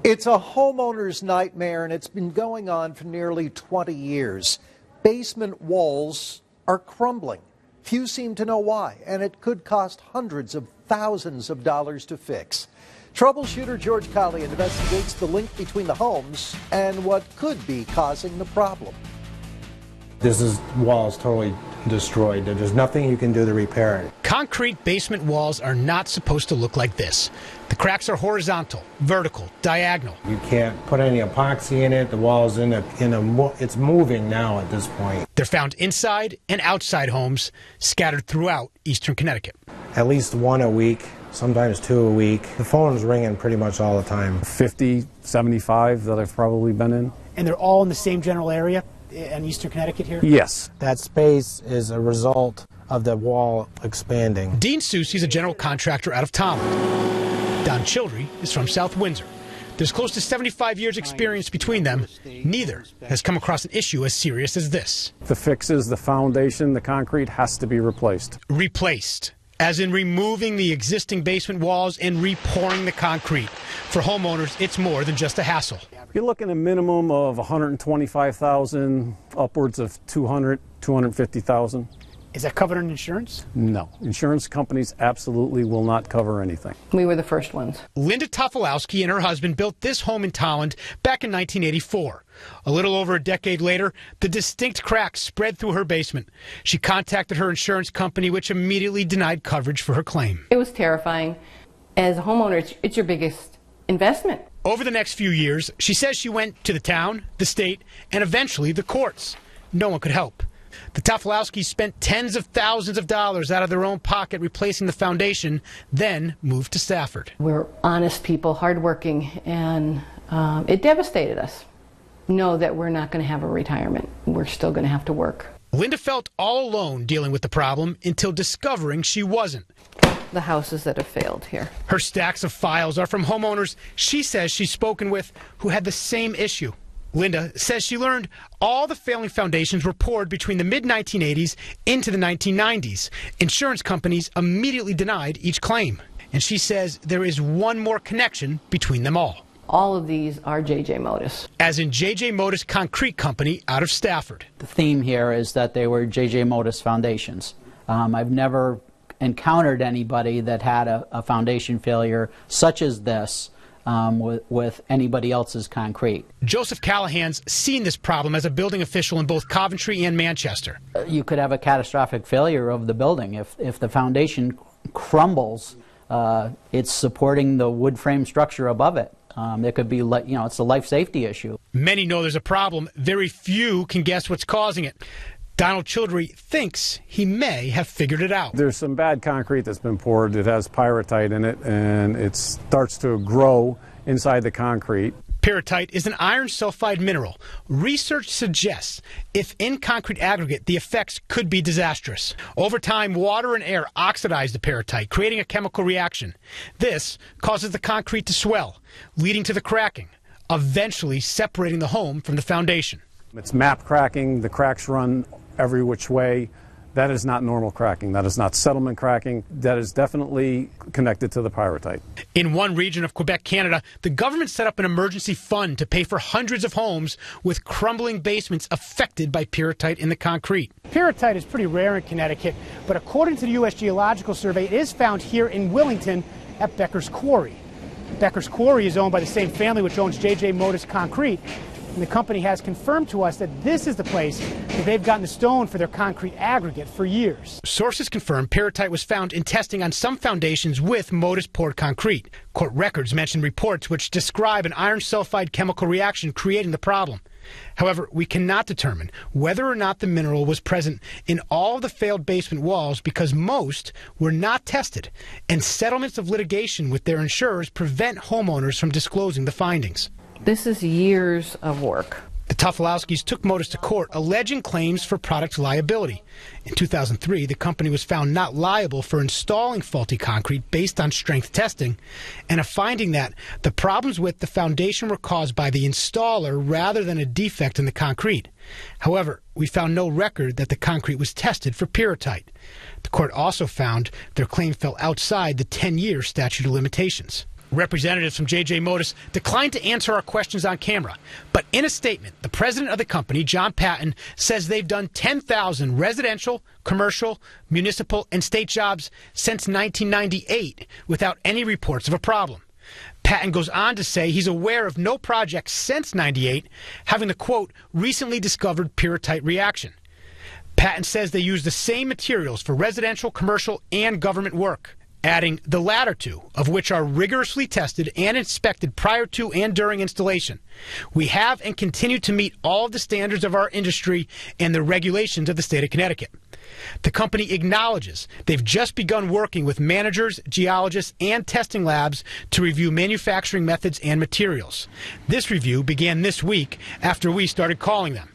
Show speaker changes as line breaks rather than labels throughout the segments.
It's a homeowner's nightmare, and it's been going on for nearly 20 years. Basement walls are crumbling. Few seem to know why, and it could cost hundreds of thousands of dollars to fix. Troubleshooter George Colley investigates the link between the homes and what could be causing the problem.
This wall is totally destroyed. There's nothing you can do to repair it.
Concrete basement walls are not supposed to look like this. The cracks are horizontal, vertical, diagonal.
You can't put any epoxy in it. The wall's it's moving now at this point.
They're found inside and outside homes scattered throughout eastern Connecticut.
At least one a week, sometimes two a week. The phone's ringing pretty much all the time.
50, 75 that I've probably been in.
And they're all in the same general area in eastern Connecticut here?
Yes.
That space is a result of the wall expanding.
Dean Soucy is a general contractor out of Tolland. Don Childry is from South Windsor. There's close to 75 years experience between them. Neither has come across an issue as serious as this.
The fix is the foundation, the concrete has to be replaced.
Replaced, as in removing the existing basement walls and repouring the concrete. For homeowners, it's more than just a hassle.
You're looking at a minimum of $125,000, upwards of $200,000, $250,000.
Is that covered in insurance?
No. Insurance companies absolutely will not cover anything.
We were the first ones.
Linda Tofolowski and her husband built this home in Tolland back in 1984. A little over a decade later, the distinct cracks spread through her basement. She contacted her insurance company, which immediately denied coverage for her claim.
It was terrifying. As a homeowner, it's your biggest investment.
Over the next few years, she says she went to the town, the state, and eventually the courts. No one could help. The Tofolowskis spent tens of thousands of dollars out of their own pocket replacing the foundation, then moved to Stafford.
We're honest people, hardworking, and it devastated us. Know that we're not going to have a retirement. We're still going to have to work.
Linda felt all alone dealing with the problem until discovering she wasn't.
The houses that have failed here.
Her stacks of files are from homeowners she says she's spoken with who had the same issue. Linda says she learned all the failing foundations were poured between the mid-1980s into the 1990s. Insurance companies immediately denied each claim. And she says there is one more connection between them all.
All of these are J.J. Modis.
As in J.J. Modis Concrete Company out of Stafford.
The theme here is that they were J.J. Modis foundations. I've never encountered anybody that had a foundation failure such as this with anybody else's concrete.
Joseph Callahan's seen this problem as a building official in both Coventry and Manchester.
You could have a catastrophic failure of the building. If the foundation crumbles, it's supporting the wood frame structure above it. It could be, it's a life safety issue.
Many know there's a problem. Very few can guess what's causing it. Donald Childry thinks he may have figured it out.
There's some bad concrete that's been poured. It has pyrrhotite in it, and it starts to grow inside the concrete.
Pyrrhotite is an iron sulfide mineral. Research suggests if in concrete aggregate, the effects could be disastrous. Over time, water and air oxidize the pyrrhotite, creating a chemical reaction. This causes the concrete to swell, leading to the cracking, eventually separating the home from the foundation.
It's map cracking. The cracks run every which way. That is not normal cracking. That is not settlement cracking. That is definitely connected to the pyrrhotite.
In one region of Quebec, Canada, the government set up an emergency fund to pay for hundreds of homes with crumbling basements affected by pyrrhotite in the concrete.
Pyrrhotite is pretty rare in Connecticut, but according to the U.S. Geological Survey, it is found here in Willington at Becker's Quarry. Becker's Quarry is owned by the same family which owns J.J. Modis Concrete. And the company has confirmed to us that this is the place where they've gotten the stone for their concrete aggregate for years.
Sources confirm pyrrhotite was found in testing on some foundations with Modis poured concrete. Court records mention reports which describe an iron sulfide chemical reaction creating the problem. However, we cannot determine whether or not the mineral was present in all of the failed basement walls because most were not tested, and settlements of litigation with their insurers prevent homeowners from disclosing the findings.
This is years of work.
The Tofolowskis took Modis to court, alleging claims for product liability. In 2003, the company was found not liable for installing faulty concrete based on strength testing, and a finding that the problems with the foundation were caused by the installer rather than a defect in the concrete. However, we found no record that the concrete was tested for pyrrhotite. The court also found their claim fell outside the 10-year statute of limitations. Representatives from J.J. Motors declined to answer our questions on camera. But in a statement, the president of the company, John Patton, says they've done 10,000 residential, commercial, municipal, and state jobs since 1998 without any reports of a problem. Patton goes on to say he's aware of no projects since '98 having the, quote, recently discovered pyrrhotite reaction. Patton says they use the same materials for residential, commercial, and government work, adding the latter two, of which are rigorously tested and inspected prior to and during installation. We have and continue to meet all of the standards of our industry and the regulations of the state of Connecticut. The company acknowledges they've just begun working with managers, geologists, and testing labs to review manufacturing methods and materials. This review began this week after we started calling them.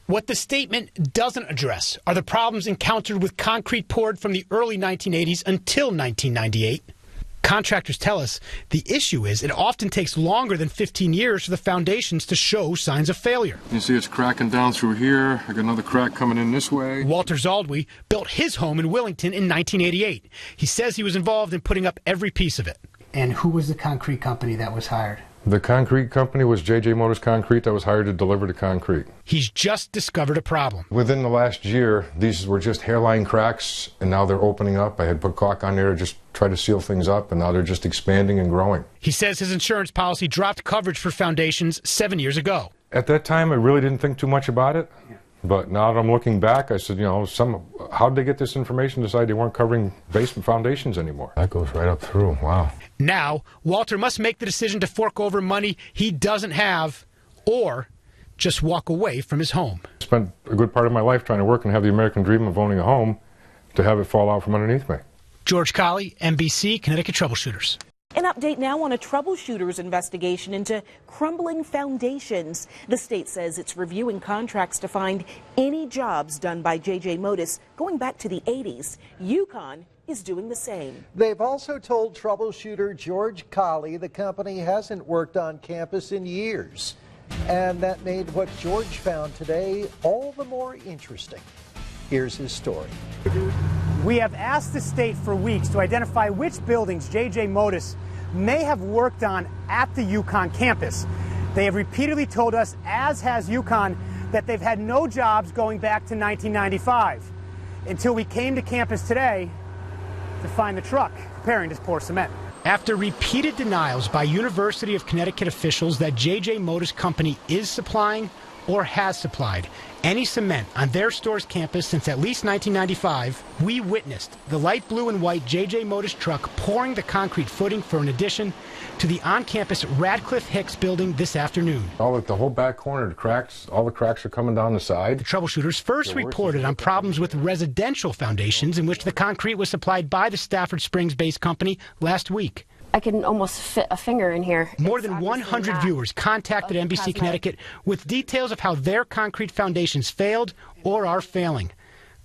What the statement doesn't address are the problems encountered with concrete poured from the early 1980s until 1998. Contractors tell us the issue is it often takes longer than 15 years for the foundations to show signs of failure.
You see it's cracking down through here. I got another crack coming in this way.
Walter Zaldwey built his home in Willington in 1988. He says he was involved in putting up every piece of it.
And who was the concrete company that was hired?
The concrete company was J.J. Motors Concrete that was hired to deliver the concrete.
He's just discovered a problem.
Within the last year, these were just hairline cracks, and now they're opening up. I had put caulk on there to just try to seal things up, and now they're just expanding and growing.
He says his insurance policy dropped coverage for foundations 7 years ago.
At that time, I really didn't think too much about it. But now that I'm looking back, I said, you know, how did they get this information to decide they weren't covering basement foundations anymore? That goes right up through. Wow.
Now, Walter must make the decision to fork over money he doesn't have or just walk away from his home.
I spent a good part of my life trying to work and have the American dream of owning a home, to have it fall out from underneath me.
George Colley, NBC Connecticut Troubleshooters.
An update now on a troubleshooter's investigation into Crumbling Foundations. The state says it's reviewing contracts to find any jobs done by J.J. Motors going back to the 80s. UConn is doing the same.
They've also told troubleshooter George Colley the company hasn't worked on campus in years. And that made what George found today all the more interesting. Here's his story.
We have asked the state for weeks to identify which buildings J.J. Motors may have worked on at the UConn campus. They have repeatedly told us, as has UConn, that they've had no jobs going back to 1995, until we came to campus today to find the truck preparing to pour cement.
After repeated denials by University of Connecticut officials that J.J. Motors Company is supplying or has supplied any cement on their store's campus since at least 1995, we witnessed the light blue and white J.J. Motors truck pouring the concrete footing for an addition to the on-campus Radcliffe Hicks building this afternoon.
The whole back corner, the cracks, all the cracks are coming down the side.
The troubleshooters first reported on problems with residential foundations in which the concrete was supplied by the Stafford Springs-based company last week.
I can almost fit a finger in here.
More than 100 viewers contacted NBC Connecticut with details of how their concrete foundations failed or are failing.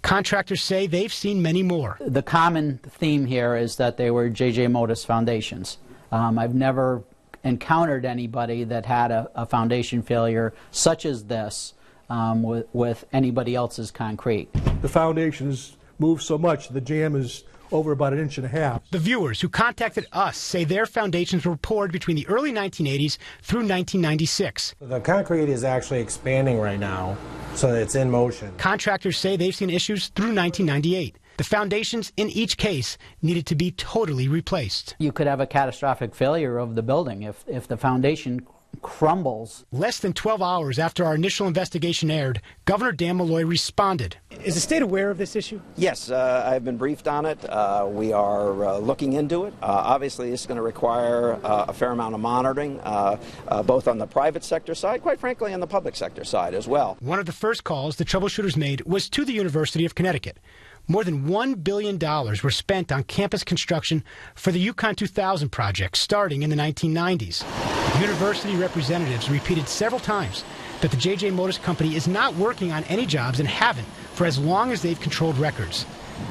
Contractors say they've seen many more.
The common theme here is that they were J.J. Motors foundations. I've never encountered anybody that had a foundation failure such as this with anybody else's concrete.
The foundations move so much, the jam is over about 1.5 inches.
The viewers who contacted us say their foundations were poured between the early 1980s through 1996.
The concrete is actually expanding right now, so it's in motion.
Contractors say they've seen issues through 1998. The foundations in each case needed to be totally replaced.
You could have a catastrophic failure of the building if the foundation crumbles.
Less than 12 hours after our initial investigation aired, Governor Dan Malloy responded.
Is the state aware of this issue?
Yes, I've been briefed on it. We are looking into it. Obviously, it's going to require a fair amount of monitoring, both on the private sector side, quite frankly, on the public sector side as well.
One of the first calls the troubleshooters made was to the University of Connecticut. More than $1 billion were spent on campus construction for the UConn 2000 project starting in the 1990s. University representatives repeated several times that the J.J. Motors Company is not working on any jobs and haven't for as long as they've controlled records.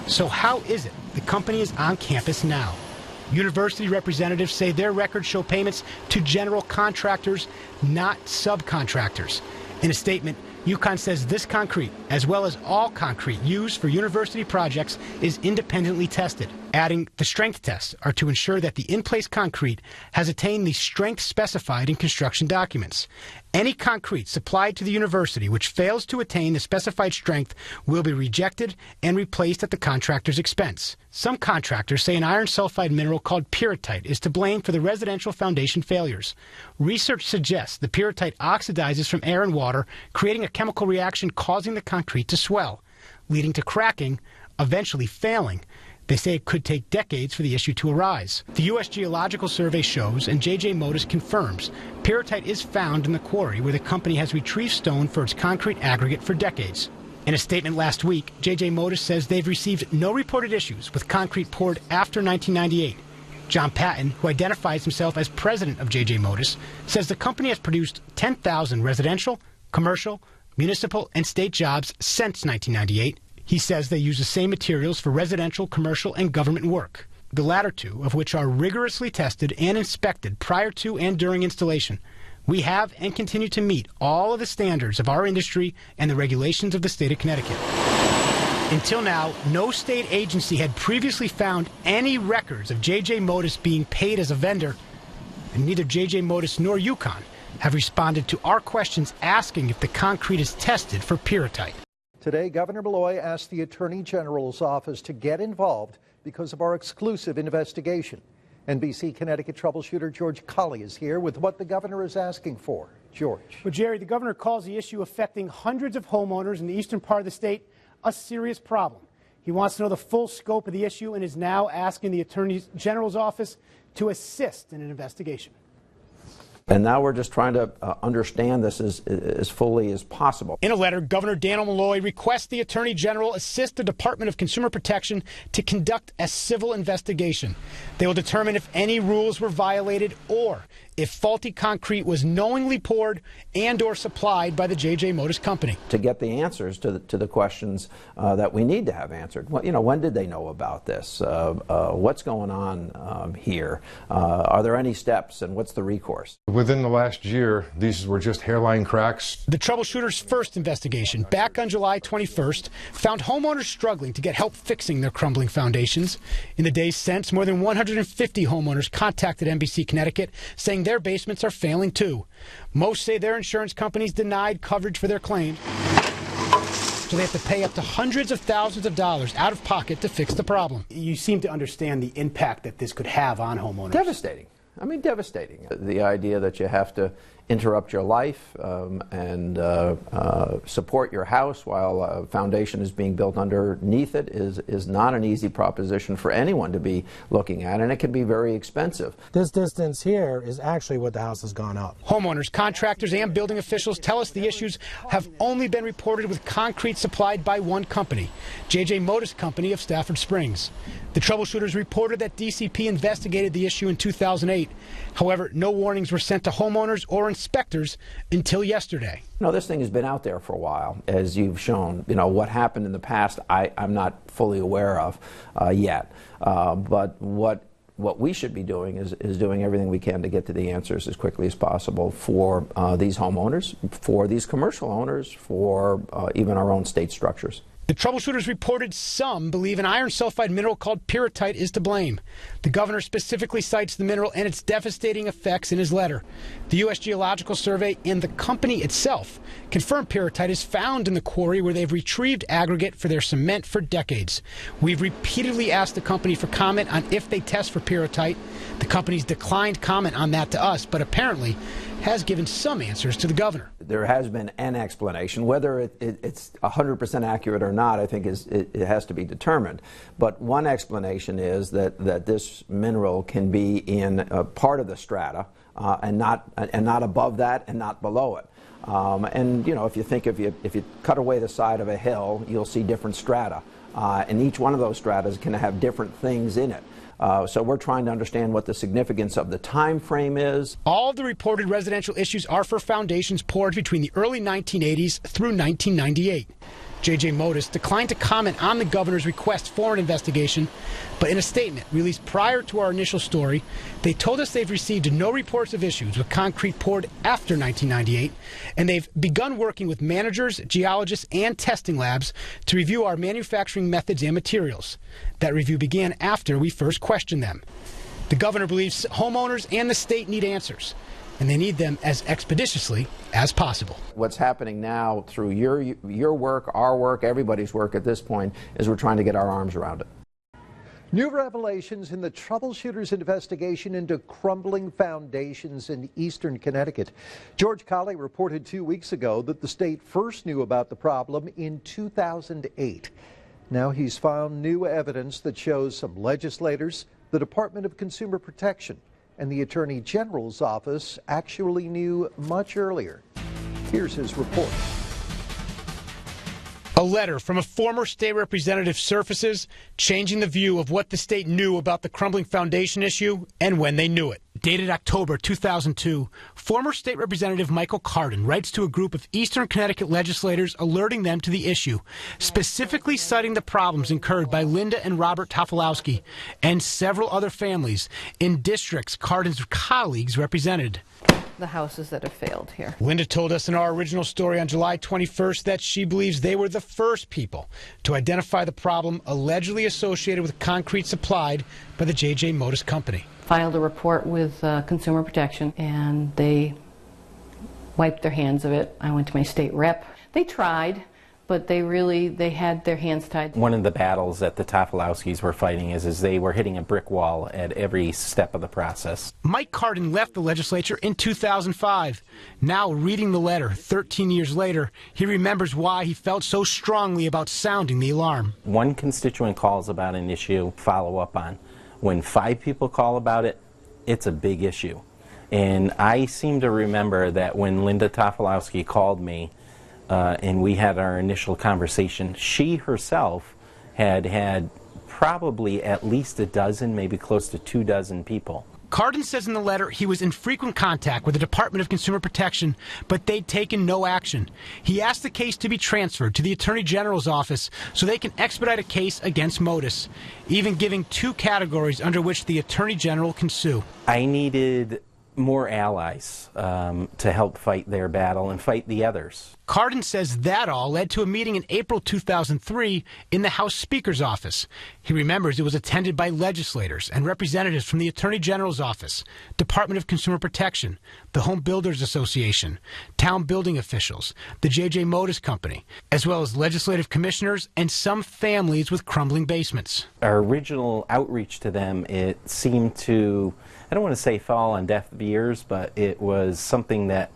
So how is it the company is on campus now? University representatives say their records show payments to general contractors, not subcontractors. In a statement, UConn says this concrete, as well as all concrete used for university projects, is independently tested. Adding the strength tests are to ensure that the in-place concrete has attained the strength specified in construction documents. Any concrete supplied to the university which fails to attain the specified strength will be rejected and replaced at the contractor's expense. Some contractors say an iron sulfide mineral called pyrrhotite is to blame for the residential foundation failures. Research suggests the pyrrhotite oxidizes from air and water, creating a chemical reaction causing the concrete to swell, leading to cracking, eventually failing. They say it could take decades for the issue to arise. The U.S. Geological Survey shows, and J.J. Motus confirms, pyrrhotite is found in the quarry where the company has retrieved stone for its concrete aggregate for decades. In a statement last week, J.J. Motus says they've received no reported issues with concrete poured after 1998. John Patton, who identifies himself as president of J.J. Motus, says the company has produced 10,000 residential, commercial, municipal, and state jobs since 1998. He says they use the same materials for residential, commercial, and government work, the latter two of which are rigorously tested and inspected prior to and during installation. We have and continue to meet all of the standards of our industry and the regulations of the state of Connecticut. Until now, no state agency had previously found any records of J.J. Motus being paid as a vendor, and neither J.J. Motus nor UConn have responded to our questions asking if the concrete is tested for pyrrhotite.
Today, Governor Malloy asked the Attorney General's office to get involved because of our exclusive investigation. NBC Connecticut troubleshooter George Colley is here with what the governor is asking for. George.
Well, Jerry, the governor calls the issue affecting hundreds of homeowners in the eastern part of the state a serious problem. He wants to know the full scope of the issue and is now asking the Attorney General's office to assist in an investigation.
And now we're just trying to understand this as fully as possible.
In a letter, Governor Daniel Malloy requests the Attorney General assist the Department of Consumer Protection to conduct a civil investigation. They will determine if any rules were violated or if faulty concrete was knowingly poured and or supplied by the J.J. Motus Company.
To get the answers to the questions that we need to have answered. Well, when did they know about this? What's going on here? Are there any steps, and what's the recourse?
Within the last year, these were just hairline cracks.
The troubleshooters' first investigation, back on July 21st, found homeowners struggling to get help fixing their crumbling foundations. In the days since, more than 150 homeowners contacted NBC Connecticut, saying their basements are failing too. Most say their insurance companies denied coverage for their claims, so they have to pay up to hundreds of thousands of dollars out of pocket to fix the problem.
You seem to understand the impact that this could have on homeowners.
Devastating. I mean, devastating. The idea that you have to interrupt your life and support your house while a foundation is being built underneath it is not an easy proposition for anyone to be looking at, and it can be very expensive.
This distance here is actually what the house has gone up.
Homeowners, contractors, and building officials tell us the issues have only been reported with concrete supplied by one company, J.J. Motus Company of Stafford Springs. The troubleshooters reported that DCP investigated the issue in 2008. However, no warnings were sent to homeowners or inspectors until yesterday.
This thing has been out there for a while, as you've shown. What happened in the past, I'm not fully aware of yet. But what we should be doing is doing everything we can to get to the answers as quickly as possible for these homeowners, for these commercial owners, for even our own state structures.
The troubleshooters reported some believe an iron sulfide mineral called pyrrhotite is to blame. The governor specifically cites the mineral and its devastating effects in his letter. The U.S. Geological Survey and the company itself confirmed pyrrhotite is found in the quarry where they've retrieved aggregate for their cement for decades. We've repeatedly asked the company for comment on if they test for pyrrhotite. The company's declined comment on that to us, but apparently has given some answers to the governor.
There has been an explanation. Whether it's 100% accurate or not, I think it has to be determined. But one explanation is that this mineral can be in part of the strata and not above that and not below it. And if you think if you cut away the side of a hill, you'll see different strata, and each one of those stratas can have different things in it. So we're trying to understand what the significance of the time frame is.
All of the reported residential issues are for foundations poured between the early 1980s through 1998. J.J. Modis declined to comment on the governor's request for an investigation, but in a statement released prior to our initial story, they told us they've received no reports of issues with concrete poured after 1998, and they've begun working with managers, geologists, and testing labs to review our manufacturing methods and materials. That review began after we first questioned them. The governor believes homeowners and the state need answers, and they need them as expeditiously as possible.
What's happening now through your work, our work, everybody's work at this point is we're trying to get our arms around it.
New revelations in the troubleshooters' investigation into crumbling foundations in eastern Connecticut. George Colley reported 2 weeks ago that the state first knew about the problem in 2008. Now he's found new evidence that shows some legislators, the Department of Consumer Protection, and the Attorney General's office actually knew much earlier. Here's his report.
A letter from a former state representative surfaces, changing the view of what the state knew about the crumbling foundation issue and when they knew it. Dated October 2002, former state representative Michael Cardin writes to a group of eastern Connecticut legislators alerting them to the issue, specifically citing the problems incurred by Linda and Robert Tofolowski and several other families in districts Cardin's colleagues represented.
The houses that have failed here.
Linda told us in our original story on July 21st that she believes they were the first people to identify the problem allegedly associated with concrete supplied by the J.J. Modis Company.
Filed a report with Consumer Protection, and they wiped their hands of it. I went to my state rep. They tried, but they had their hands tied.
One of the battles that the Tofolowskis were fighting is they were hitting a brick wall at every step of the process.
Mike Cardin left the legislature in 2005. Now, reading the letter 13 years later, he remembers why he felt so strongly about sounding the alarm.
One constituent calls about an issue, follow up on. When 5 people call about it, it's a big issue. And I seem to remember that when Linda Tofolowski called me, and we had our initial conversation, she herself had probably at least a dozen, maybe close to 24 people.
Cardin says in the letter he was in frequent contact with the Department of Consumer Protection, but they'd taken no action. He asked the case to be transferred to the Attorney General's office so they can expedite a case against Modis, even giving 2 categories under which the Attorney General can sue.
I needed more allies to help fight their battle and fight the others.
Cardin says that all led to a meeting in April 2003 in the House Speaker's office. He remembers it was attended by legislators and representatives from the Attorney General's office, Department of Consumer Protection, the Home Builders Association, town building officials, the J.J. Modis Company, as well as legislative commissioners and some families with crumbling basements.
Our original outreach to them, it seemed to, I don't want to say fall on deaf ears, but it was something that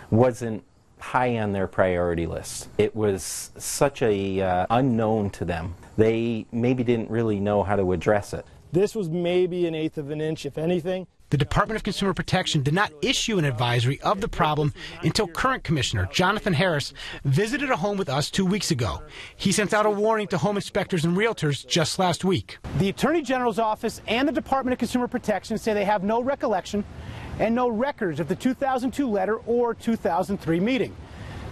wasn't high on their priority list. It was such a unknown to them. They maybe didn't really know how to address it.
This was maybe 1/8 of an inch, if anything.
The Department of Consumer Protection did not issue an advisory of the problem until current Commissioner Jonathan Harris visited a home with us 2 weeks ago. He sent out a warning to home inspectors and realtors just last week.
The Attorney General's office and the Department of Consumer Protection say they have no recollection and no records of the 2002 letter or 2003 meeting.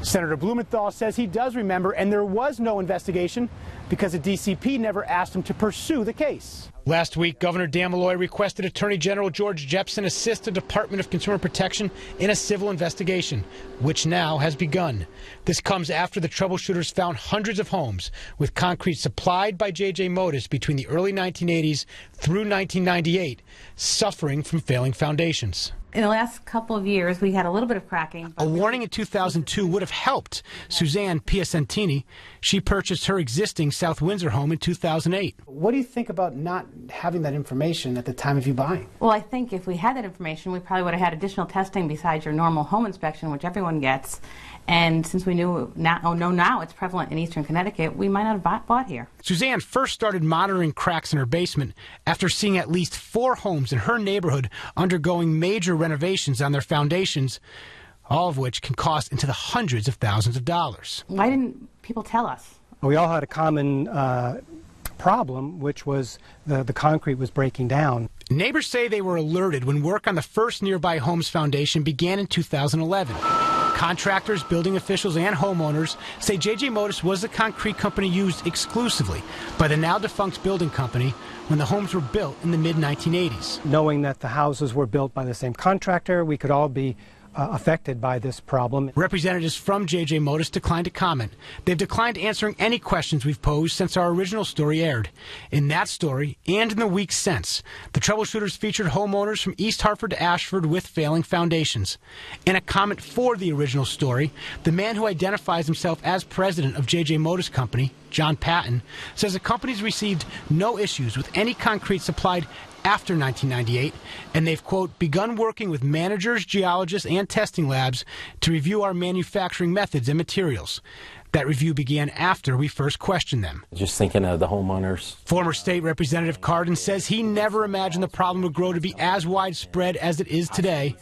Senator Blumenthal says he does remember, and there was no investigation because the DCP never asked him to pursue the case.
Last week, Governor Dan Malloy requested Attorney General George Jepsen assist the Department of Consumer Protection in a civil investigation, which now has begun. This comes after the troubleshooters found hundreds of homes with concrete supplied by J.J. Modis between the early 1980s through 1998, suffering from failing foundations.
In the last couple of years, we had a little bit of cracking.
A warning in 2002 would have helped Suzanne Piacentini. She purchased her existing South Windsor home in 2008.
What do you think about not having that information at the time of you buying?
Well, I think if we had that information, we probably would have had additional testing besides your normal home inspection, which everyone gets. And since we know now it's prevalent in eastern Connecticut, we might not have bought here.
Suzanne first started monitoring cracks in her basement after seeing at least 4 homes in her neighborhood undergoing major renovations on their foundations, all of which can cost into the hundreds of thousands of dollars.
Why didn't people tell us?
We all had a common problem, which was the concrete was breaking down.
Neighbors say they were alerted when work on the first nearby home's foundation began in 2011. Contractors, building officials, and homeowners say J.J. Modis was the concrete company used exclusively by the now-defunct building company when the homes were built in the mid-1980s.
Knowing that the houses were built by the same contractor, we could all be affected by this problem.
Representatives from J.J. Modis declined to comment. They've declined answering any questions we've posed since our original story aired. In that story, and in the weeks since, the troubleshooters featured homeowners from East Hartford to Ashford with failing foundations. In a comment for the original story, the man who identifies himself as president of J.J. Modis Company, John Patton, says the company's received no issues with any concrete supplied after 1998, and they've, quote, begun working with managers, geologists, and testing labs to review our manufacturing methods and materials. That review began after we first questioned them.
Just thinking of the homeowners.
Former State Representative Cardin says he never imagined the problem would grow to be as widespread as it is today,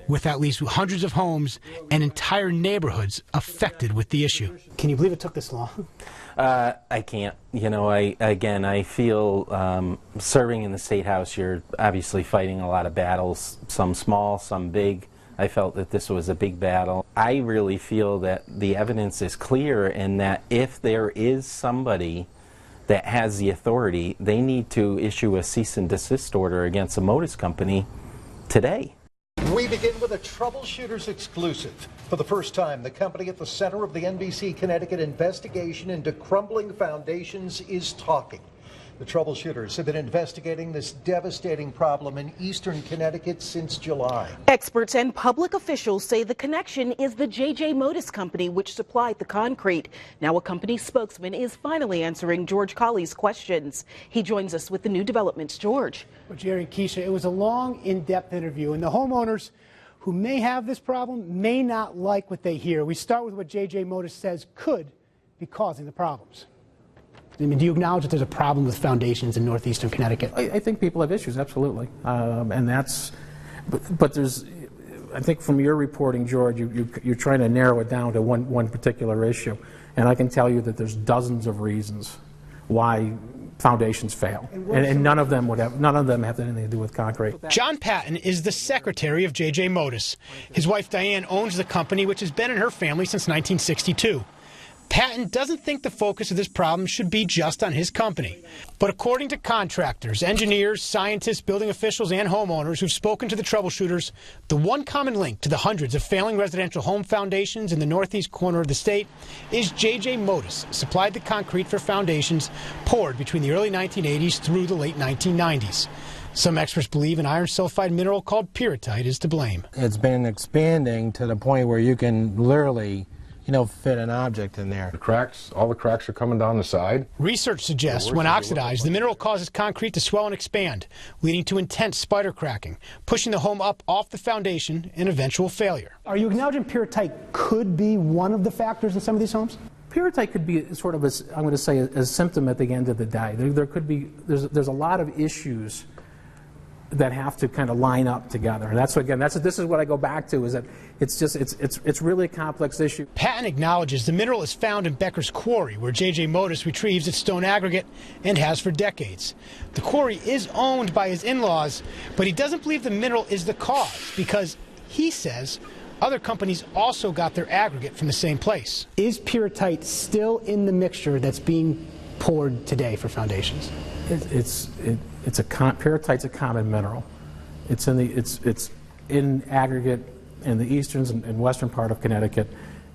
with at least hundreds of homes and entire neighborhoods affected with the issue.
Can you believe it took this long?
I can't. You know, I feel serving in the State House, you're obviously fighting a lot of battles, some small, some big. I felt that this was a big battle. I really feel that the evidence is clear, and that if there is somebody that has the authority, they need to issue a cease and desist order against the Modis Company today.
We begin with a troubleshooters exclusive. For the first time, the company at the center of the NBC Connecticut investigation into Crumbling Foundations is talking. The troubleshooters have been investigating this devastating problem in eastern Connecticut since July.
Experts and public officials say the connection is the J.J. Modis Company, which supplied the concrete. Now a company spokesman is finally answering George Colley's questions. He joins us with the new developments. George.
Well, Jerry and Keisha, it was a long, in-depth interview, and the homeowners who may have this problem may not like what they hear. We start with what J.J. Modis says could be causing the problems. I mean, do you acknowledge that there's a problem with foundations in northeastern Connecticut?
I think people have issues, absolutely. And that's, but there's, I think from your reporting, George, you're trying to narrow it down to one particular issue. And I can tell you that there's dozens of reasons why foundations fail, and none of them have anything to do with concrete.
John Patton is the secretary of J.J. Modis. His wife Diane owns the company, which has been in her family since 1962. Patton doesn't think the focus of this problem should be just on his company. But according to contractors, engineers, scientists, building officials, and homeowners who've spoken to the troubleshooters, the one common link to the hundreds of failing residential home foundations in the northeast corner of the state is J.J. Modis supplied the concrete for foundations poured between the early 1980s through the late 1990s. Some experts believe an iron sulfide mineral called pyrrhotite is to blame.
It's been expanding to the point where you can literally fit an object in there.
The cracks, all the cracks are coming down the side.
Research suggests when oxidized, the mineral causes concrete to swell and expand, leading to intense spider cracking, pushing the home up off the foundation and eventual failure.
Are you acknowledging pyrrhotite could be one of the factors in some of these homes?
Pyrrhotite could be sort of, I'm going to say, a symptom at the end of the day. There could be, there's a lot of issues that have to kind of line up together. And that's, again, this is what I go back to, is that it's really a complex issue.
Patton acknowledges the mineral is found in Becker's Quarry, where J.J. Modis retrieves its stone aggregate and has for decades. The quarry is owned by his in-laws, but he doesn't believe the mineral is the cause because, he says, other companies also got their aggregate from the same place.
Is pyrrhotite still in the mixture that's being poured today for foundations?
Pyrrhotite's a common mineral. It's in aggregate in the eastern and western part of Connecticut.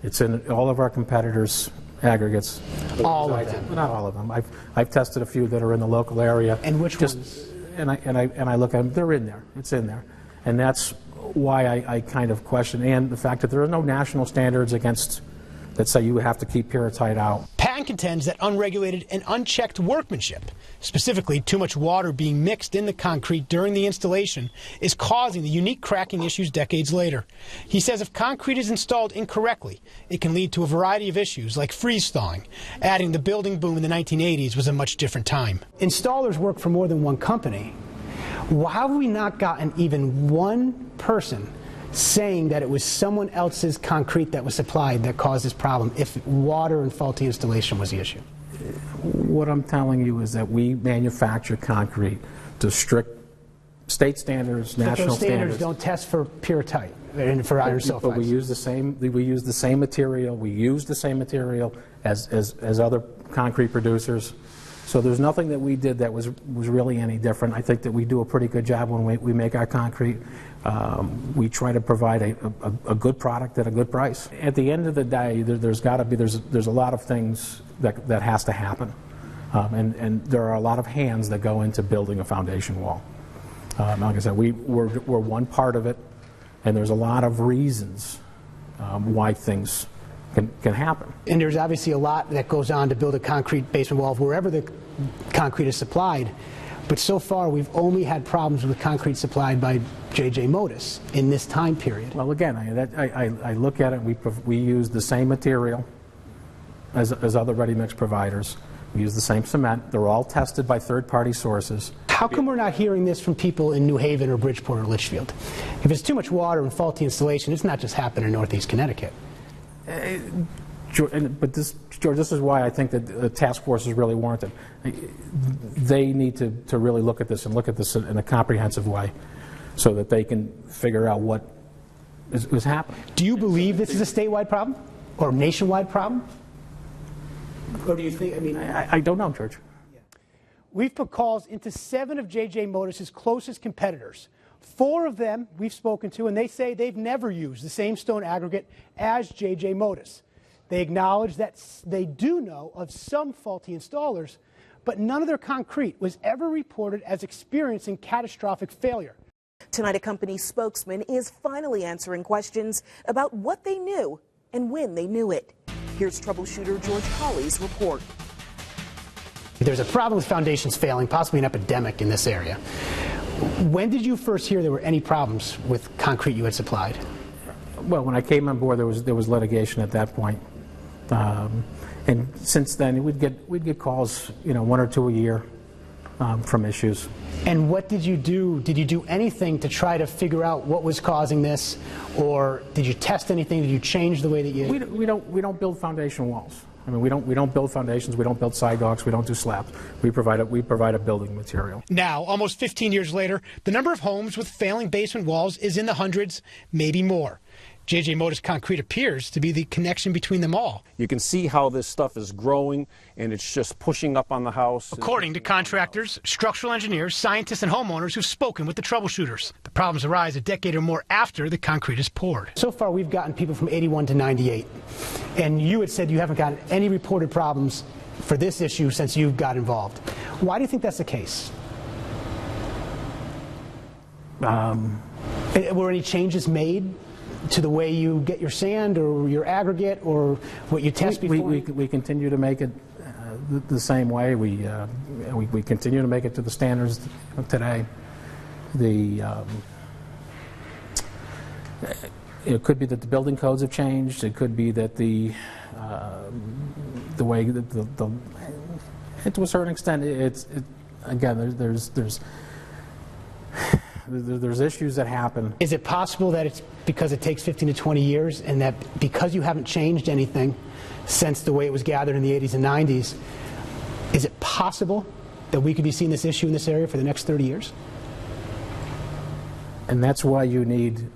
It's in all of our competitors' aggregates.
All of them?
Not all of them. I've tested a few that are in the local area.
And which ones?
And I look at them. They're in there. It's in there, and that's why I kind of question, and the fact that there are no national standards that say you have to keep pyrrhotite out.
Patton contends that unregulated and unchecked workmanship, specifically too much water being mixed in the concrete during the installation, is causing the unique cracking issues decades later. He says if concrete is installed incorrectly, it can lead to a variety of issues like freeze-thawing, adding the building boom in the 1980s was a much different time.
Installers work for more than one company. Why have we not gotten even one person saying that it was someone else's concrete that was supplied that caused this problem if water and faulty installation was the issue?
What I'm telling you is that we manufacture concrete to strict state standards,
But
national
those standards don't test for pyrrhotite and for iron sulfides.
But we use the same. We use the same material. We use the same material as other concrete producers. So there's nothing that we did that was really any different. I think that we do a pretty good job when we make our concrete. We try to provide a good product at a good price. At the end of the day, there's a lot of things that has to happen, and there are a lot of hands that go into building a foundation wall. Like I said, we're one part of it, and there's a lot of reasons why things can happen.
And there's obviously a lot that goes on to build a concrete basement wall wherever the concrete is supplied. But so far, we've only had problems with concrete supplied by J.J. Modis in this time period.
Well, again, I look at it. We use the same material as other ready-mix providers. We use the same cement. They're all tested by third-party sources.
How come we're not hearing this from people in New Haven or Bridgeport or Litchfield? If it's too much water and faulty installation, it's not just happening in Northeast Connecticut.
But George, this is why I think that the task force is really warranted. They need to really look at this and look at this in a comprehensive way so that they can figure out what is happening.
Do you believe this is a statewide problem or nationwide problem? Or do you think,
I don't know, George.
We've put calls into 7 of J.J. Modis' closest competitors. 4 of them we've spoken to, and they say they've never used the same stone aggregate as J.J. Modis. They acknowledge that they do know of some faulty installers, but none of their concrete was ever reported as experiencing catastrophic failure.
Tonight, a company spokesman is finally answering questions about what they knew and when they knew it. Here's troubleshooter George Colley's report.
There's a problem with foundations failing, possibly an epidemic in this area. When did you first hear there were any problems with concrete you had supplied?
Well, when I came on board, there was litigation at that point, and since then we'd get calls, 1 or 2 a year from issues.
And what did you do? Did you do anything to try to figure out what was causing this, or did you test anything? Did you change the way that you?
We don't build foundation walls. We don't build foundations. We don't build sidewalks. We don't do slabs. We provide a building material.
Now, almost 15 years later, the number of homes with failing basement walls is in the hundreds, maybe more. J.J. Modis Concrete appears to be the connection between them all.
You can see how this stuff is growing, and it's just pushing up on the house.
According to contractors, structural engineers, scientists, and homeowners who've spoken with the troubleshooters. The problems arise a decade or more after the concrete is poured.
So far, we've gotten people from 81 to 98. And you had said you haven't gotten any reported problems for this issue since you got involved. Why do you think that's the case? Were any changes made to the way you get your sand or your aggregate or what you test before?
We continue to make it the same way. We continue to make it to the standards today. It could be that the building codes have changed. It could be that the way that to a certain extent, there's issues that happen.
Is it possible that it's because it takes 15 to 20 years and that because you haven't changed anything since the way it was gathered in the 80s and 90s, is it possible that we could be seeing this issue in this area for the next 30 years?
And that's why you need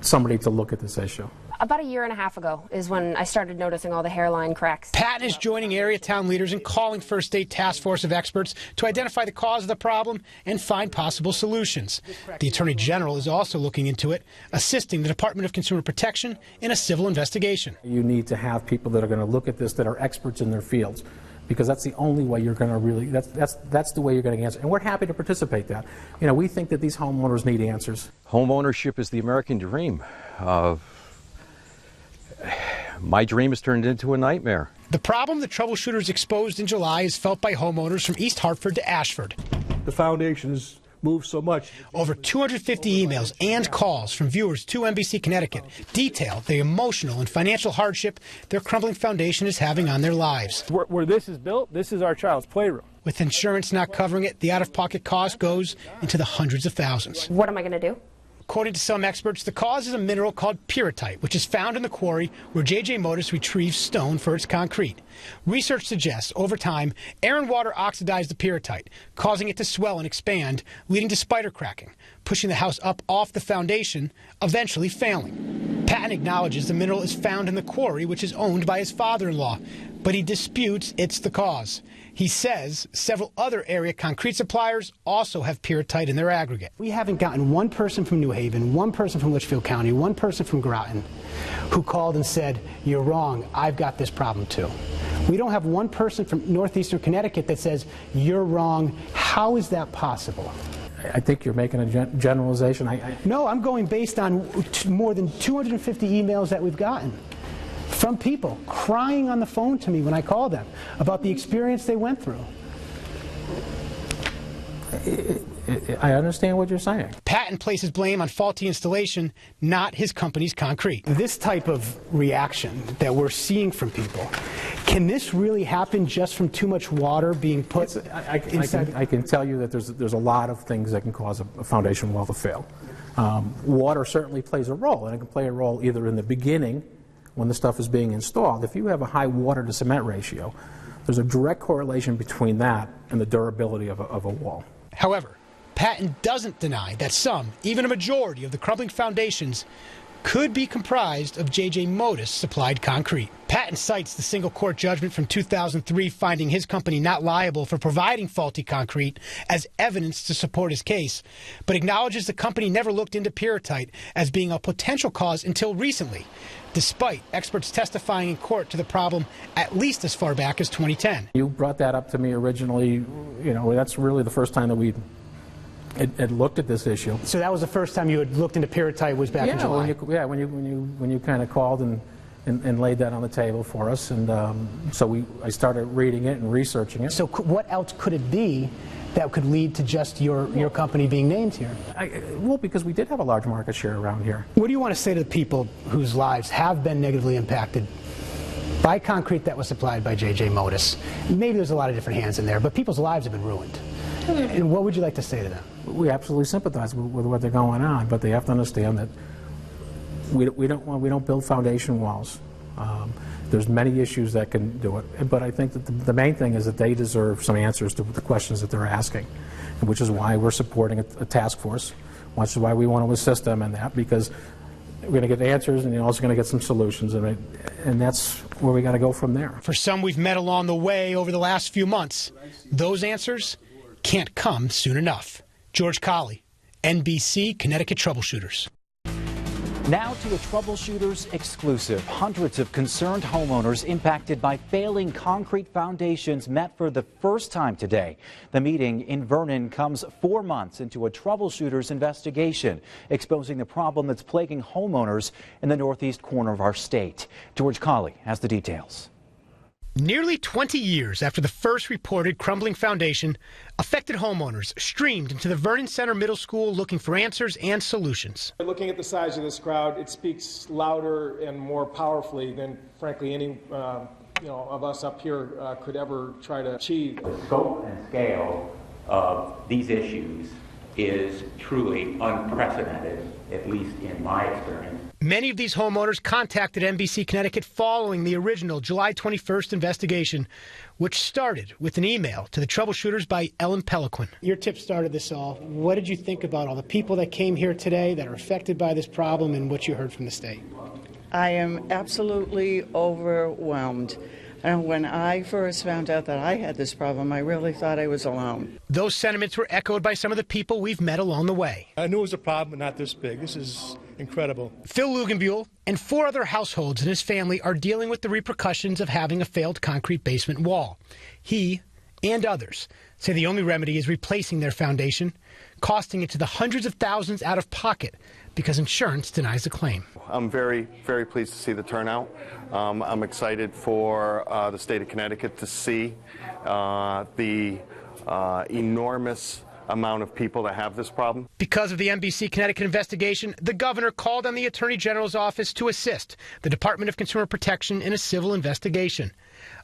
somebody to look at this issue.
About 1.5 years ago is when I started noticing all the hairline cracks.
Patton is joining area town leaders and calling for a state task force of experts to identify the cause of the problem and find possible solutions. The Attorney General is also looking into it, assisting the Department of Consumer Protection in a civil investigation.
You need to have people that are going to look at this that are experts in their fields, because that's the only way you're going to really, that's the way you're going to answer. And we're happy to participate in that. We think that these homeowners need answers.
Home ownership is the American dream. My dream has turned into a nightmare.
The problem the troubleshooters exposed in July is felt by homeowners from East Hartford to Ashford.
The foundations move so much.
Over 250 emails and calls from viewers to NBC Connecticut detail the emotional and financial hardship their crumbling foundation is having on their lives.
Where this is built, this is our child's playroom.
With insurance not covering it, the out-of-pocket cost goes into the hundreds of thousands.
What am I going to do?
According to some experts, the cause is a mineral called pyrrhotite, which is found in the quarry where J.J. Motus retrieves stone for its concrete. Research suggests over time, air and water oxidized the pyrrhotite, causing it to swell and expand, leading to spider cracking, pushing the house up off the foundation, eventually failing. Patton acknowledges the mineral is found in the quarry, which is owned by his father-in-law, but he disputes it's the cause. He says several other area concrete suppliers also have pyrrhotite in their aggregate.
We haven't gotten one person from New Haven, one person from Litchfield County, one person from Groton who called and said, you're wrong, I've got this problem too. We don't have one person from northeastern Connecticut that says, you're wrong. How is that possible?
I think you're making a generalization.
No, I'm going based on more than 250 emails that we've gotten from people crying on the phone to me when I call them about the experience they went through.
I understand what you're saying.
Patton places blame on faulty installation, not his company's concrete.
This type of reaction that we're seeing from people, can this really happen just from too much water being put inside?
I can tell you that there's a lot of things that can cause a foundation wall to fail. Water certainly plays a role, and it can play a role either in the beginning when the stuff is being installed. If you have a high water to cement ratio, there's a direct correlation between that and the durability of a wall.
However, Patton doesn't deny that some, even a majority, of the crumbling foundations could be comprised of J.J. Motus supplied concrete. Patton cites the single court judgment from 2003 finding his company not liable for providing faulty concrete as evidence to support his case, but acknowledges the company never looked into pyrrhotite as being a potential cause until recently, despite experts testifying in court to the problem at least as far back as 2010.
You brought that up to me originally. You know, that's really the first time that we had looked at this issue.
So that was the first time you had looked into pyrrhotite, was back in July?
When you kind of called and laid that on the table for us, and so I started reading it and researching it.
So what else could it be that could lead to just your company being named here?
Well, because we did have a large market share around here.
What do you want to say to the people whose lives have been negatively impacted by concrete that was supplied by J.J. Motus? Maybe there's a lot of different hands in there, but people's lives have been ruined. And what would you like to say to them?
We absolutely sympathize with what they're going on, but they have to understand that we don't build foundation walls. There's many issues that can do it, but I think that the main thing is that they deserve some answers to the questions that they're asking, which is why we're supporting a task force, which is why we want to assist them in that, because we're going to get answers and you're also going to get some solutions, and that's where we got to go from there.
For some we've met along the way over the last few months, those answers can't come soon enough. George Colley, NBC Connecticut Troubleshooters.
Now to a Troubleshooters exclusive. Hundreds of concerned homeowners impacted by failing concrete foundations met for the first time today. The meeting in Vernon comes 4 months into a Troubleshooters investigation, exposing the problem that's plaguing homeowners in the northeast corner of our state. George Colley has the details.
Nearly 20 years after the first reported crumbling foundation, affected homeowners streamed into the Vernon Center Middle School looking for answers and solutions.
Looking at the size of this crowd, it speaks louder and more powerfully than, frankly, any of us up here could ever try to achieve.
The scope and scale of these issues is truly unprecedented, at least in my experience.
Many of these homeowners contacted NBC Connecticut following the original July 21st investigation, which started with an email to the Troubleshooters by Ellen Peliquin.
Your tip started this all. What did you think about all the people that came here today that are affected by this problem and what you heard from the state?
I am absolutely overwhelmed. And when I first found out that I had this problem, I really thought I was alone.
Those sentiments were echoed by some of the people we've met along the way.
I knew it was a problem, but not this big. This is incredible.
Phil Lugenbuehl and 4 other households in his family are dealing with the repercussions of having a failed concrete basement wall. He and others say the only remedy is replacing their foundation, costing it to the hundreds of thousands out of pocket because insurance denies the claim.
I'm very, very pleased to see the turnout. I'm excited for the state of Connecticut to see the enormous amount of people that have this problem.
Because of the NBC Connecticut investigation, the governor called on the Attorney General's office to assist the Department of Consumer Protection in a civil investigation.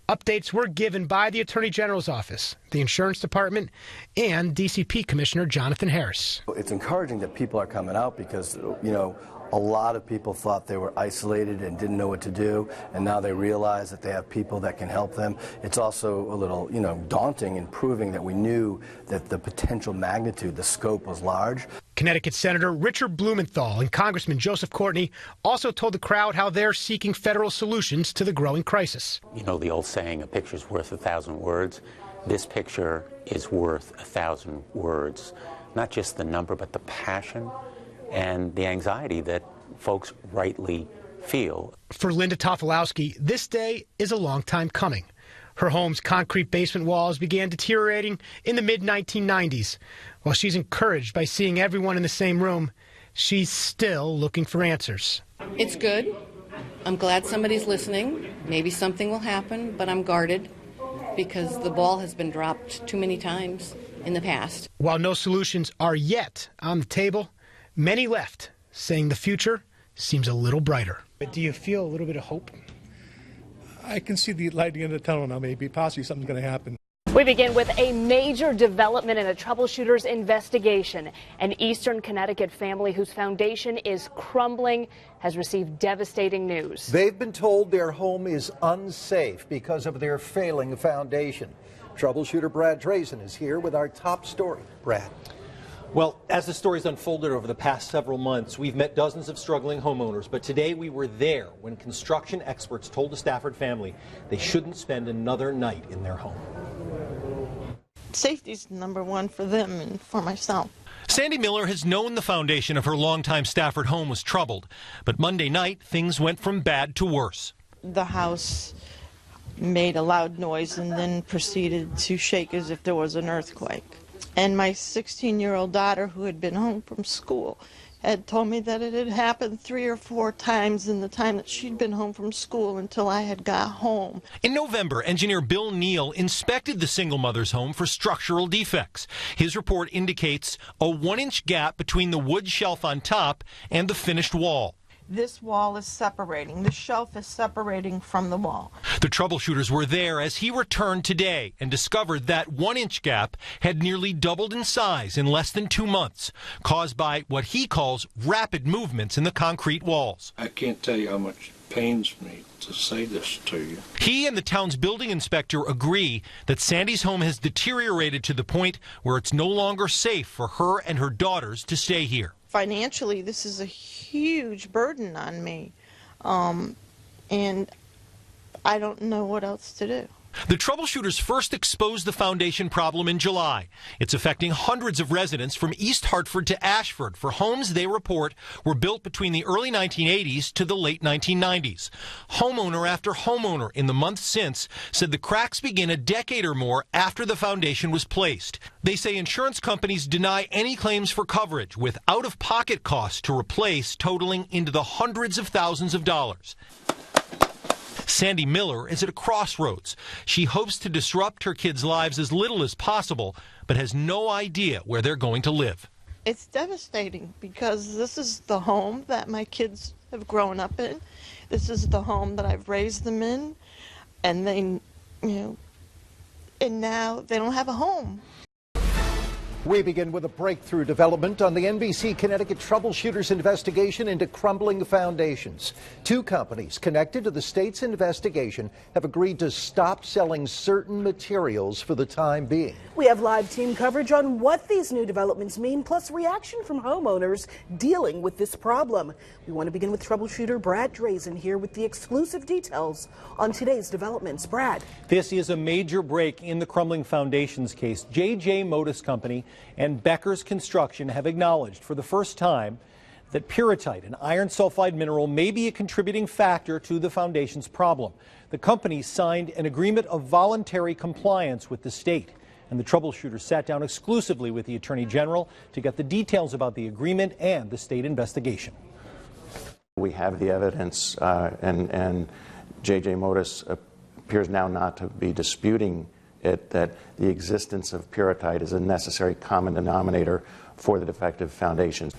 Updates were given by the Attorney General's office, the Insurance Department, and DCP Commissioner Jonathan Harris.
It's encouraging that people are coming out because, a lot of people thought they were isolated and didn't know what to do, and now they realize that they have people that can help them. It's also a little, daunting in proving that we knew that the potential magnitude, the scope was large.
Connecticut Senator Richard Blumenthal and Congressman Joseph Courtney also told the crowd how they're seeking federal solutions to the growing crisis.
You know the old saying, a picture's worth 1,000 words. This picture is worth 1,000 words. Not just the number, but the passion and the anxiety that folks rightly feel.
For Linda Tofolowski, this day is a long time coming. Her home's concrete basement walls began deteriorating in the mid-1990s. While she's encouraged by seeing everyone in the same room, she's still looking for answers.
It's good. I'm glad somebody's listening. Maybe something will happen, but I'm guarded because the ball has been dropped too many times in the past.
While no solutions are yet on the table, many left, saying the future seems a little brighter.
But do you feel a little bit of hope?
I can see the light at the end of the tunnel now, maybe. Possibly something's going to happen.
We begin with a major development in a troubleshooter's investigation. An Eastern Connecticut family whose foundation is crumbling has received devastating news.
They've been told their home is unsafe because of their failing foundation. Troubleshooter Brad Drazen is here with our top story. Brad.
Well, as the story's unfolded over the past several months, we've met dozens of struggling homeowners, but today we were there when construction experts told the Stafford family they shouldn't spend another night in their home.
Safety's number one for them and for myself.
Sandy Miller has known the foundation of her longtime Stafford home was troubled, but Monday night things went from bad to worse.
The house made a loud noise and then proceeded to shake as if there was an earthquake. And my 16-year-old daughter, who had been home from school, had told me that it had happened 3 or 4 times in the time that she'd been home from school until I had got home.
In November, engineer Bill Neal inspected the single mother's home for structural defects. His report indicates a 1-inch gap between the wood shelf on top and the finished wall.
This wall is separating. The shelf is separating from the wall.
The troubleshooters were there as he returned today and discovered that 1-inch gap had nearly doubled in size in less than 2 months, caused by what he calls rapid movements in the concrete walls.
I can't tell you how much it pains me to say this to you.
He and the town's building inspector agree that Sandy's home has deteriorated to the point where it's no longer safe for her and her daughters to stay here.
Financially, this is a huge burden on me, and I don't know what else to do.
The troubleshooters first exposed the foundation problem in July. It's affecting hundreds of residents from East Hartford to Ashford for homes they report were built between the early 1980s to the late 1990s. Homeowner after homeowner in the months since said the cracks begin a decade or more after the foundation was placed. They say insurance companies deny any claims for coverage, with out-of-pocket costs to replace totaling into the hundreds of thousands of dollars. Sandy Miller is at a crossroads. She hopes to disrupt her kids' lives as little as possible, but has no idea where they're going to live.
It's devastating because this is the home that my kids have grown up in. This is the home that I've raised them in, and they, and now they don't have a home.
We begin with a breakthrough development on the NBC Connecticut troubleshooters investigation into crumbling foundations. 2 companies connected to the state's investigation have agreed to stop selling certain materials for the time being.
We have live team coverage on what these new developments mean, plus reaction from homeowners dealing with this problem. We want to begin with troubleshooter Brad Drazen here with the exclusive details on today's developments. Brad.
This is a major break in the Crumbling Foundations case. J.J. Motus Company and Becker's Construction have acknowledged for the first time that pyrrhotite, an iron sulfide mineral, may be a contributing factor to the foundation's problem. The company signed an agreement of voluntary compliance with the state, and the troubleshooters sat down exclusively with the Attorney General to get the details about the agreement and the state investigation.
We have the evidence, and J.J. Motus appears now not to be disputing it, that the existence of pyrrhotite is a necessary common denominator for the defective foundations.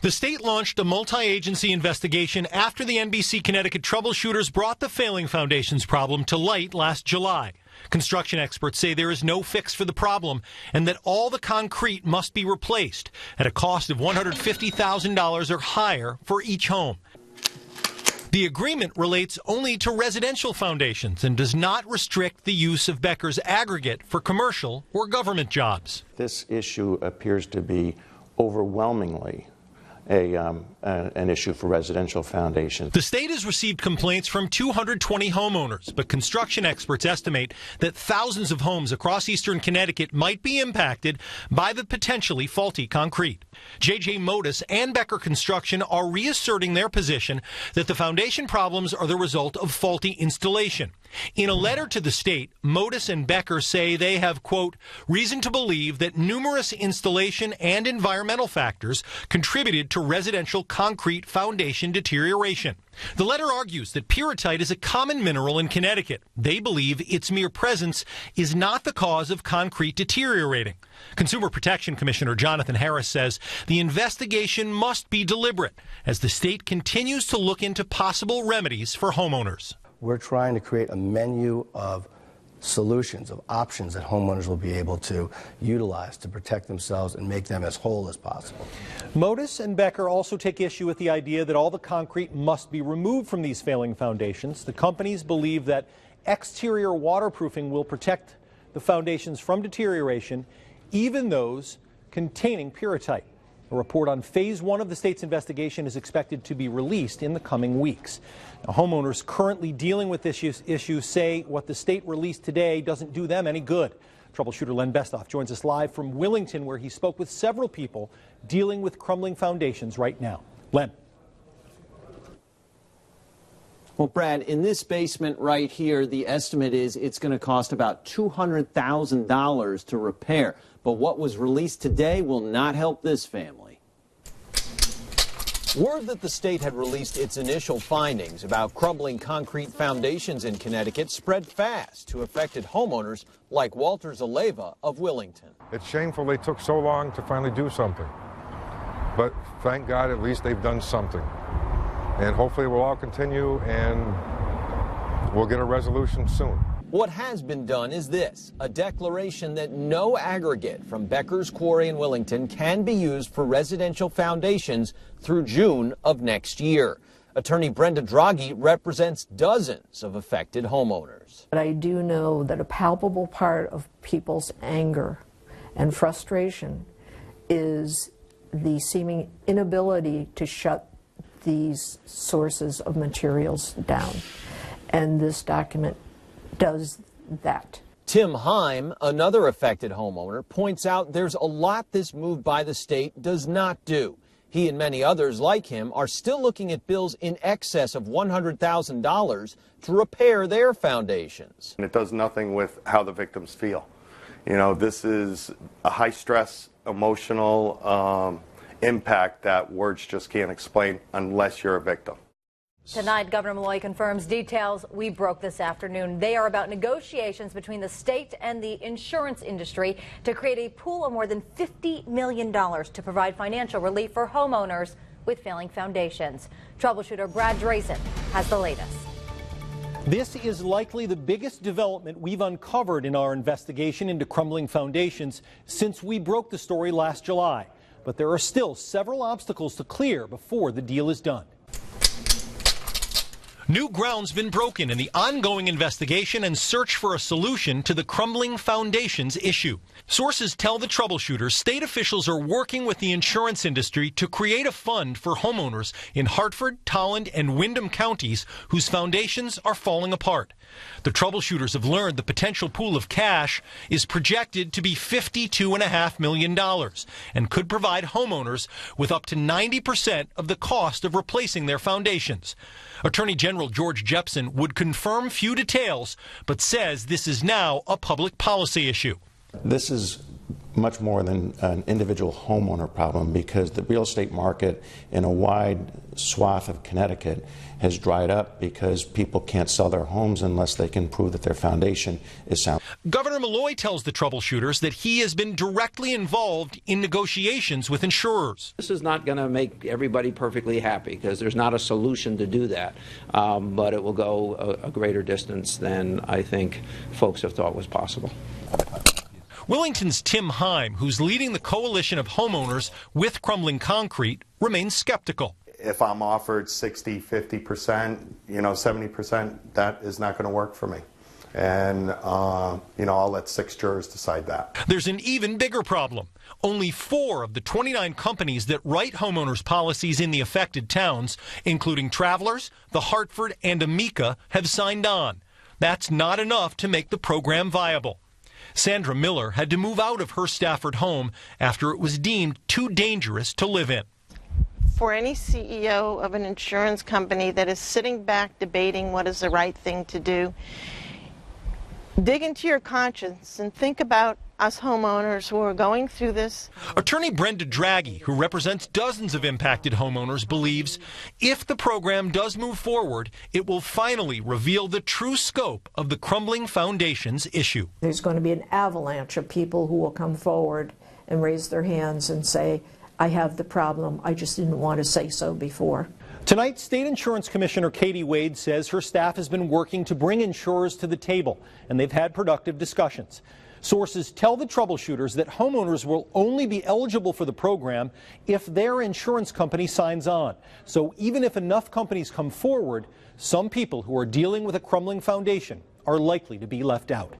The state launched a multi-agency investigation after the NBC Connecticut troubleshooters brought the failing foundation's problem to light last July. Construction experts say there is no fix for the problem and that all the concrete must be replaced at a cost of $150,000 or higher for each home. The agreement relates only to residential foundations and does not restrict the use of Becker's aggregate for commercial or government jobs.
This issue appears to be overwhelmingly an issue for residential foundations.
The state has received complaints from 220 homeowners, but construction experts estimate that thousands of homes across eastern Connecticut might be impacted by the potentially faulty concrete. J.J. Modis and Becker Construction are reasserting their position that the foundation problems are the result of faulty installation. In a letter to the state, Modis and Becker say they have, quote, reason to believe that numerous installation and environmental factors contributed to residential concrete foundation deterioration. The letter argues that pyrrhotite is a common mineral in Connecticut. They believe its mere presence is not the cause of concrete deteriorating. Consumer Protection Commissioner Jonathan Harris says the investigation must be deliberate as the state continues to look into possible remedies for homeowners.
We're trying to create a menu of solutions, of options that homeowners will be able to utilize to protect themselves and make them as whole as possible.
Modis and Becker also take issue with the idea that all the concrete must be removed from these failing foundations. The companies believe that exterior waterproofing will protect the foundations from deterioration, even those containing pyrrhotite. A report on phase 1 of the state's investigation is expected to be released in the coming weeks. Now, homeowners currently dealing with this issue say what the state released today doesn't do them any good. Troubleshooter Len Bestoff joins us live from Willington, where he spoke with several people dealing with crumbling foundations right now. Len.
Well, Brad, in this basement right here, the estimate is it's going to cost about $200,000 to repair. But what was released today will not help this family. Word that the state had released its initial findings about crumbling concrete foundations in Connecticut spread fast to affected homeowners like Walter Zaleva of Willington.
It's shameful they took so long to finally do something. But thank God at least they've done something. And hopefully we'll all continue and we'll get a resolution soon.
What has been done is this, a declaration that no aggregate from Becker's Quarry in Willington can be used for residential foundations through June of next year. Attorney Brenda Draghi represents dozens of affected homeowners.
But I do know that a palpable part of people's anger and frustration is the seeming inability to shut these sources of materials down. And this document does that.
Tim Heim, another affected homeowner, points out there's a lot this move by the state does not do. He and many others like him are still looking at bills in excess of $100,000 to repair their foundations.
And it does nothing with how the victims feel. You know, this is a high-stress, emotional impact that words just can't explain unless you're a victim.
Tonight, Governor Malloy confirms details we broke this afternoon. They are about negotiations between the state and the insurance industry to create a pool of more than $50 million to provide financial relief for homeowners with failing foundations. Troubleshooter Brad Drayson has the latest.
This is likely the biggest development we've uncovered in our investigation into crumbling foundations since we broke the story last July. But there are still several obstacles to clear before the deal is done. New ground's been broken in the ongoing investigation and search for a solution to the crumbling foundations issue. Sources tell the troubleshooters state officials are working with the insurance industry to create a fund for homeowners in Hartford, Tolland, and Windham counties whose foundations are falling apart. The troubleshooters have learned the potential pool of cash is projected to be $52.5 million and could provide homeowners with up to 90% of the cost of replacing their foundations. Attorney General George Jepsen would confirm few details, but says this is now a public policy issue.
This is much more than an individual homeowner problem, because the real estate market in a wide swath of Connecticut has dried up because people can't sell their homes unless they can prove that their foundation is sound.
Governor Malloy tells the troubleshooters that he has been directly involved in negotiations with insurers.
This is not going to make everybody perfectly happy, because there's not a solution to do that, but it will go a greater distance than I think folks have thought was possible.
Wellington's Tim Heim, who's leading the coalition of homeowners with Crumbling Concrete, remains skeptical.
If I'm offered 60, 50%, 70%, that is not going to work for me. And, I'll let 6 jurors decide that.
There's an even bigger problem. Only 4 of the 29 companies that write homeowners policies in the affected towns, including Travelers, the Hartford, and Amica, have signed on. That's not enough to make the program viable. Sandra Miller had to move out of her Stafford home after it was deemed too dangerous to live in.
For any CEO of an insurance company that is sitting back debating what is the right thing to do, dig into your conscience and think about us homeowners who are going through this.
Attorney Brenda Draghi, who represents dozens of impacted homeowners, believes if the program does move forward, it will finally reveal the true scope of the Crumbling Foundations issue.
There's going to be an avalanche of people who will come forward and raise their hands and say, I have the problem, I just didn't want to say so before.
Tonight, State Insurance Commissioner Katie Wade says her staff has been working to bring insurers to the table, and they've had productive discussions. Sources tell the troubleshooters that homeowners will only be eligible for the program if their insurance company signs on. So even if enough companies come forward, some people who are dealing with a crumbling foundation are likely to be left out.